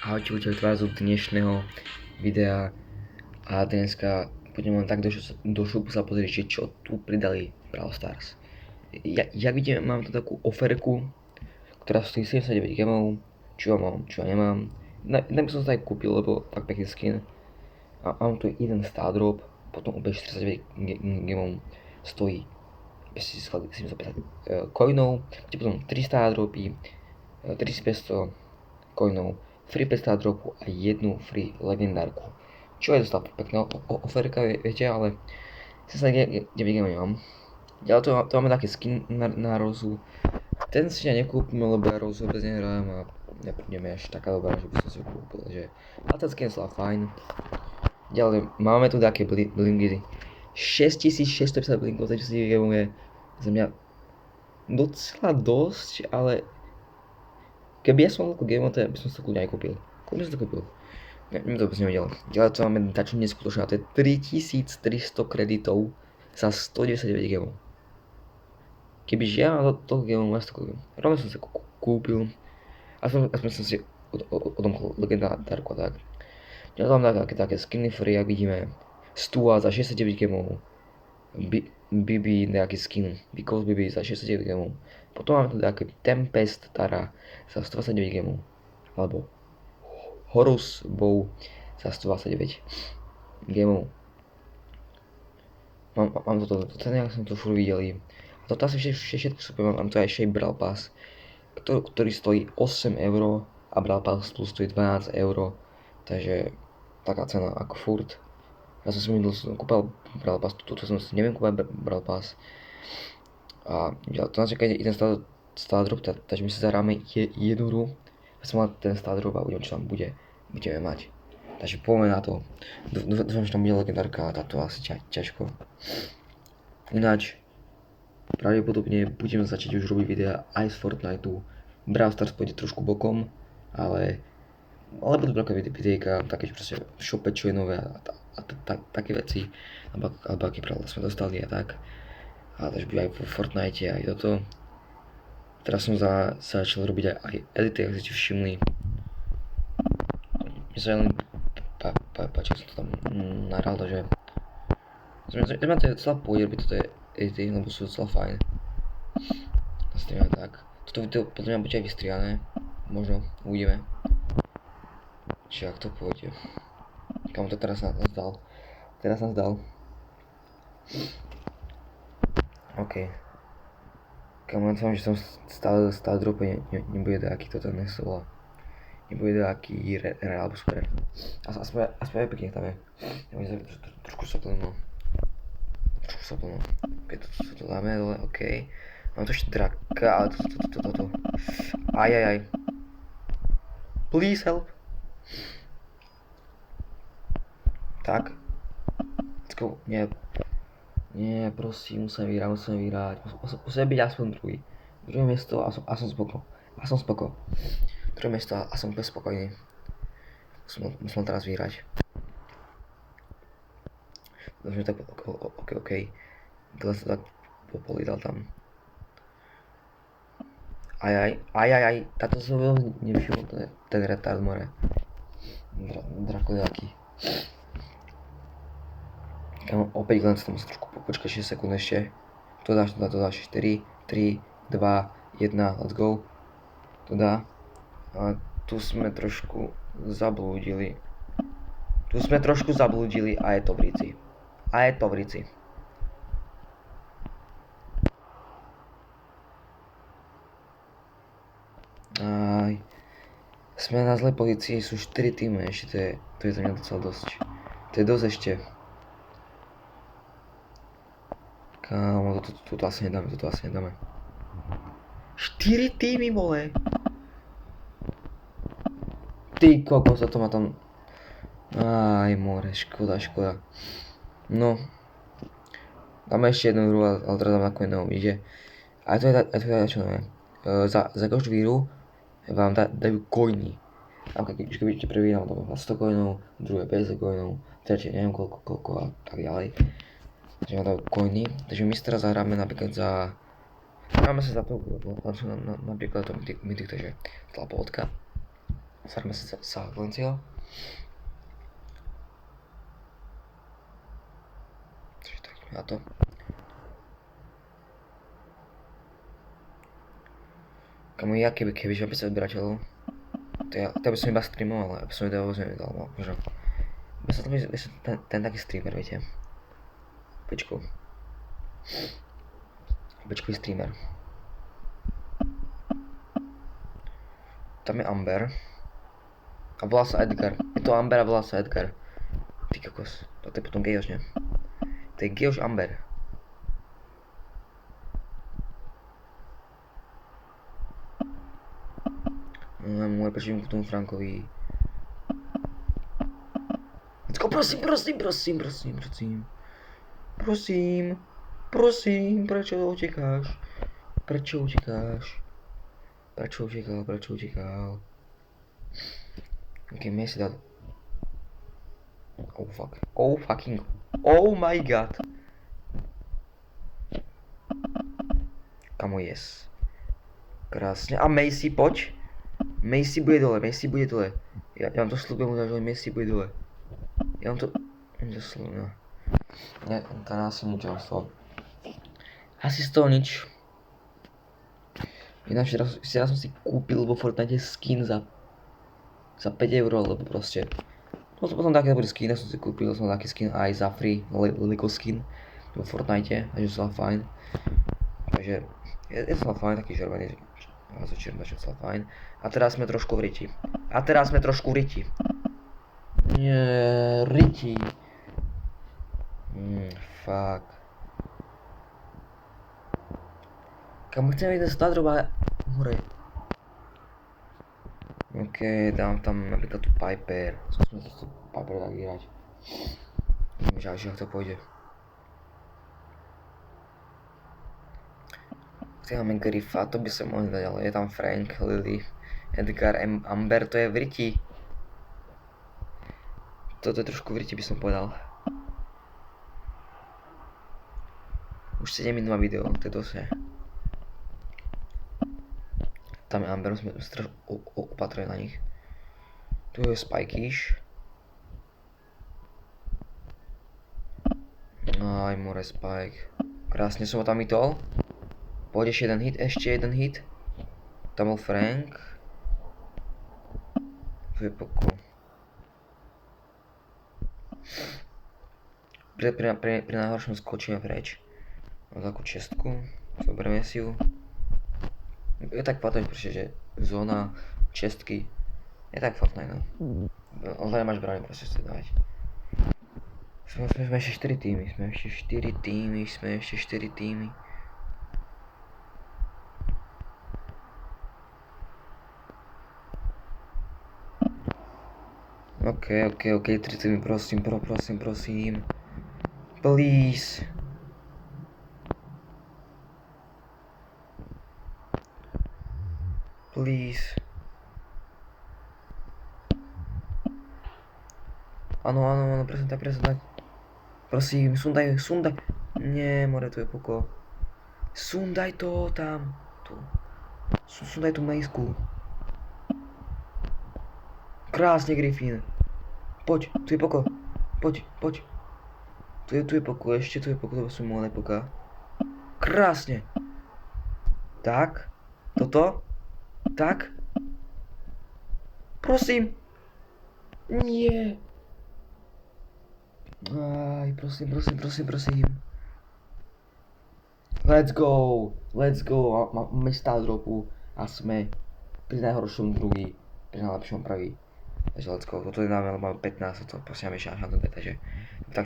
Ahojte, vás od dnešného videa a dneska budem len tak do šupu sa pozrieť, že čo tu pridali Brawl Stars. Jak vidíme, mám tu takú oferku, ktorá stojí 79 gemov, čo mám, čo nemám. Jednak by som sa aj kúpil, lebo fakt pekný skin. A mám tu jeden star drop, potom opäť 49 gemov stojí 750 coinov, potom 3 star dropy, 3500 coinov, free 5 star dropu a jednu free legendárku. Čo je dostal pekná oferka, viete, ale sa kde nemám. Ďalej tu máme také skin na Rozu. Ten si ja nekúpime, lebo ja Rozu vôbec nehrávam a nepríde až taká dobrá, že by som si ho kúpil. A ten skin je fajn. Ďalej máme tu také blingy. 6650 blinkov, takže si je za mňa docela dosť, ale keby ja som mal game, to by som sa kľudne aj kúpil. Kľudne som to kúpil. Mne to vôbec nevedelo. Ďalej to máme dačo neskutočné, to je 3300 kreditov za 199 gemov. Kebyže ja mal toľko gemov, ja si to kúpil. Rovne som sa kúpil. Aspoň som si odomkol legendárku a tak. Ďalej tam také skiny free, jak vidíme. Stua za 69 gemov. Bibi nejaký skin. Because Bibi za 69 gemov. Potom máme tu také Tempest Tara za 129 gemov. Alebo Horus Bow za 129 gemov. Mám toto, jak som to furt videli. A toto asi všetko super, mám tu aj Shape Brawl Pass, ktorý stojí 8 € a Brawl Pass plus stojí 12 €. Takže taká cena ako furt. Ja som si minul kúpal Brawl Pass, tuto som si neviem kúpať Brawl Pass. A to nás čaká jeden star drop, takže my si zahráme jednu hru. Ja som mal ten star drop a uvidím, čo tam budeme mať. Takže poďme na to. Dúfam, že tam bude legendárka a táto asi ťažko. Ináč, pravdepodobne budem začať už robiť videa aj z Fortniteu. Brawl Stars pôjde trošku bokom, ale budú veľké videjka, také proste v shope, čo je nové a také veci, alebo aké pravidlá sme dostali a tak. A takže bude aj po Fortnite aj toto. Teraz som začal robiť aj edity, ak ste všimli. Mne sa len páči, som to tam nahral, takže sme to celá pôjde robiť toto edity, lebo sú celá fajn. Nastavíme tak. Toto video podľa mňa bude aj vystriané, možno, uvidíme. Či ak to pôjde. Kam to teraz nás dal. OK. Kam len som, že som stále drope, nebude nejaký toto nesolo. Nebude nejaký real alebo super. Aspoň aj pekne tam je. Trošku sa plnú. OK, to dáme dole, OK. Mám to ešte draka, ale toto. Ajajaj. Please help. Tak. Let's go. Nie, prosím, musím vyhrať. Musím byť aspoň druhý. Druhé miesto a som spoko. Druhé miesto a som úplne spokojný. Musím teraz vyhrať. Dobre, tak OK. Kto sa tak popolídal tam. Ajajaj, táto som veľmi nevšimol, ten retard more. Drakoľaký. Opäť len sa trošku počkať 6 sekúnd ešte. To dáš 4, 3, 2, 1, let's go. To dá. A tu sme trošku zablúdili. A je to v rici. Aj. Sme na zlej pozícii, sú 4 týmy ešte, to je za mňa docela dosť. To je dosť ešte. Kámo, toto asi nedáme. 4 týmy, vole! Ty kokos, to má tam... Aj, more, škoda. No. Dáme ešte jednu hru, ale teraz dáme nakoniec novú, vidíte? A to je čo nové. Za každú hru vám dajú coiny. Keď budete prvý nám dáme 100 coinov, druhé 50 coinov, tretie neviem koľko a tak ďalej. Takže nám dajú coiny, takže my si teraz zahráme napríklad Hráme sa za to, napríklad to mythic, takže celá pohodka. Sarme sa silencio. Čiže tak na to. Kamu ja kebyže mám 500 odberateľov, to by som iba streamoval, aby som video nedal, možno. By som ten taký streamer, viete. Bečkový streamer. Tam je Amber. A volá sa Edgar. Je to Amber a volá sa Edgar. Ty kokos. To je potom Gejoš, ne? To je Gejoš Amber. Môj prečím k tomu Frankovi. Let's go, prosím, prečo utekáš? Prečo utekal? Ok, my si dal. Oh fuck. Oh my god. Kamo, yes. Krásne. A Macy, poď. Macy bude dole. Ja vám to slúbim, že Macy bude dole. Ja vám to... Neslúbim. Ne, to nás som nič ostal. Asi z toho nič. Ináč včera som si kúpil vo Fortnite skin za 5 €, lebo proste... Potom také dobrý skin, som si kúpil, som taký skin aj za free, Lego skin vo Fortnite, takže som fajn. Takže je to fajn, taký červený, čo fajn. A teraz sme trošku v riti. Nie, riti. Fuck. Kam chcem ísť na droba hore. Ok, dám tam napríklad tu Piper. Skúsme to Piper tak hrať. Neviem, že ak to pôjde. Kde máme Griffa, to by sa mohli dať, ale je tam Frank, Lily, Edgar, Amber, to je v riti. Toto je trošku v riti, by som povedal. Už 7 minút má video, to je dosť. Tam je Amber, sme strašne opatrení na nich. Tu je Spikeish. Aj more Spike. Krásne som ho tam mytol. Pôjde ešte jeden hit. Tam bol Frank. Tu je Poco. Pri najhoršom skočíme preč. Mám takú čestku. Zoberieme si ju. Je tak Fortnite proste, že zóna, čestky. Je tak Fortnite, no. Ale nemáš brány proste si dávať. Sme ešte 4 týmy. Ok, 3 týmy, prosím. Please. Áno, presne tak. Prosím, sundaj. Nie, more, tu je Poco. Sundaj to tam. Sundaj tú Maceku. Krásne, Griffin. Poď, tu je Poco. Poď. Tu je Poco, ešte tu je Poco, to som mohol Poca. Krásne. Tak. Toto. Tak. Prosím. Nie. Aj, prosím. Let's go. Máme stále dropu a sme pri najhoršom druhý, pri najlepšom prvý. Takže let's go. Toto je máme 15, to posiame šancu, takže tak